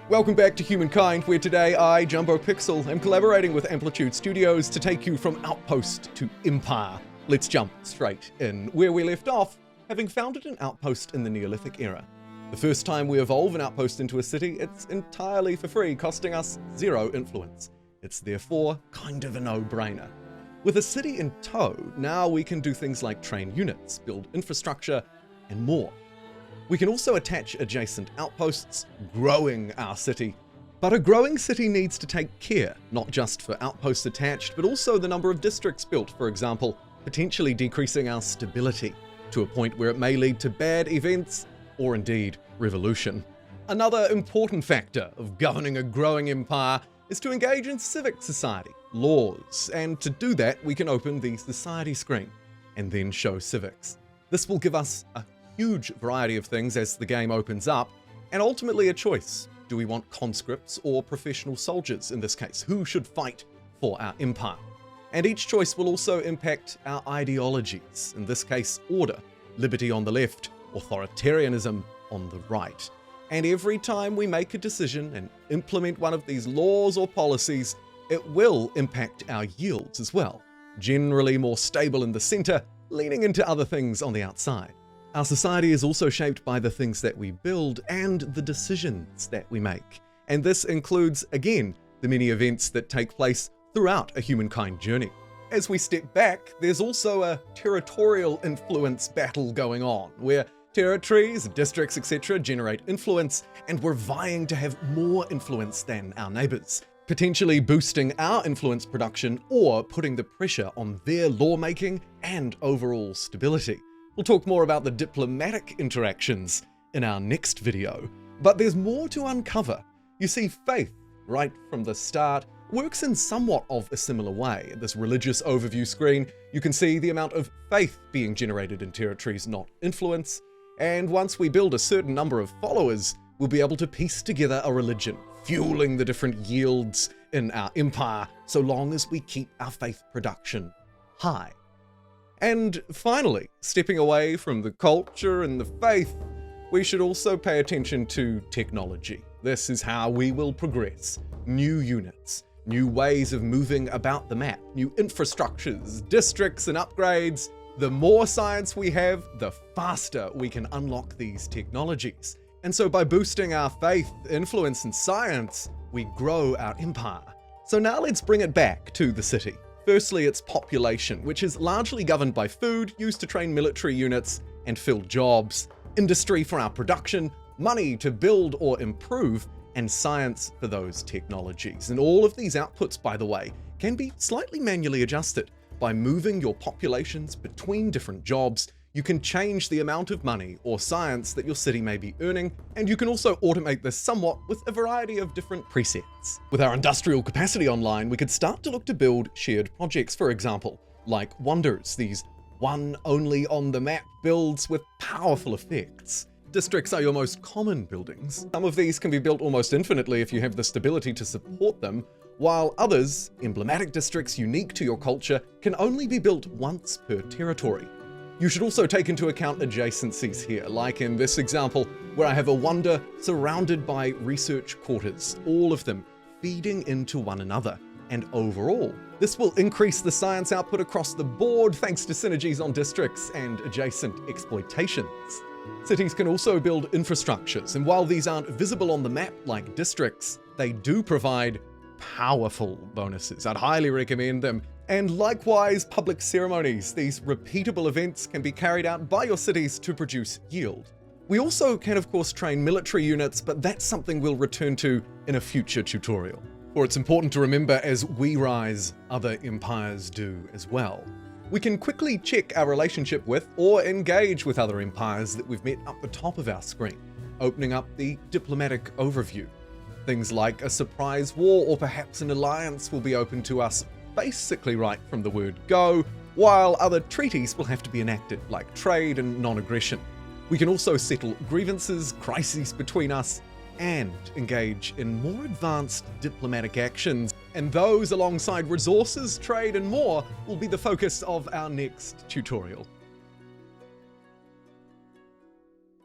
Welcome back to Humankind, where today I, JumboPixel, am collaborating with Amplitude Studios to take you from Outpost to Empire. Let's jump straight in where we left off, having founded an outpost in the Neolithic era. The first time we evolve an outpost into a city, it's entirely for free, costing us 0 influence. It's therefore kind of a no-brainer. With a city in tow, now we can do things like train units, build infrastructure, and more. We can also attach adjacent outposts, growing our city. But a growing city needs to take care, not just for outposts attached, but also the number of districts built, for example, potentially decreasing our stability to a point where it may lead to bad events or indeed revolution. Another important factor of governing a growing empire is to engage in Civics Society, laws, and to do that we can open the Society screen and then show Civics. This will give us a huge variety of things as the game opens up, and ultimately a choice. Do we want conscripts or professional soldiers in this case? Who should fight for our empire? And each choice will also impact our ideologies, in this case order, liberty on the left, authoritarianism on the right. And every time we make a decision and implement one of these laws or policies, it will impact our yields as well. Generally more stable in the center, leaning into other things on the outside. Our society is also shaped by the things that we build and the decisions that we make. And this includes, again, the many events that take place throughout a humankind journey. As we step back, there's also a territorial influence battle going on, where territories, districts, etc. generate influence, and we're vying to have more influence than our neighbors, potentially boosting our influence production or putting the pressure on their lawmaking and overall stability. We'll talk more about the diplomatic interactions in our next video, but there's more to uncover. You see, faith, right from the start, works in somewhat of a similar way. At this religious overview screen, you can see the amount of faith being generated in territories, not influence, and once we build a certain number of followers, we'll be able to piece together a religion, fueling the different yields in our empire, so long as we keep our faith production high. And finally, stepping away from the culture and the faith, we should also pay attention to technology. This is how we will progress. New units, new ways of moving about the map, new infrastructures, districts and upgrades. The more science we have, the faster we can unlock these technologies. And so by boosting our faith, influence, and science, we grow our empire. So now let's bring it back to the city. Firstly, its population, which is largely governed by food used to train military units and fill jobs, industry for our production, money to build or improve, and science for those technologies. And all of these outputs, by the way, can be slightly manually adjusted. By moving your populations between different jobs, you can change the amount of money or science that your city may be earning, and you can also automate this somewhat with a variety of different presets. With our industrial capacity online, we could start to look to build shared projects, for example, like wonders, these one only on the map builds with powerful effects. Districts are your most common buildings. Some of these can be built almost infinitely if you have the stability to support them, while others, emblematic districts unique to your culture, can only be built once per territory. You should also take into account adjacencies here, like in this example, where I have a wonder surrounded by research quarters, all of them feeding into one another. And overall, this will increase the science output across the board thanks to synergies on districts and adjacent exploitations. Cities can also build infrastructures, and while these aren't visible on the map like districts, they do provide powerful bonuses. I'd highly recommend them. And likewise, public ceremonies. These repeatable events can be carried out by your cities to produce yield. We also can, of course, train military units, but that's something we'll return to in a future tutorial. Or it's important to remember, as we rise, other empires do as well. We can quickly check our relationship with or engage with other empires that we've met up the top of our screen, opening up the diplomatic overview. Things like a surprise war or perhaps an alliance will be open to us basically right from the word go, while other treaties will have to be enacted, like trade and non-aggression. We can also settle grievances, crises between us, and engage in more advanced diplomatic actions. And those, alongside resources, trade, and more, will be the focus of our next tutorial.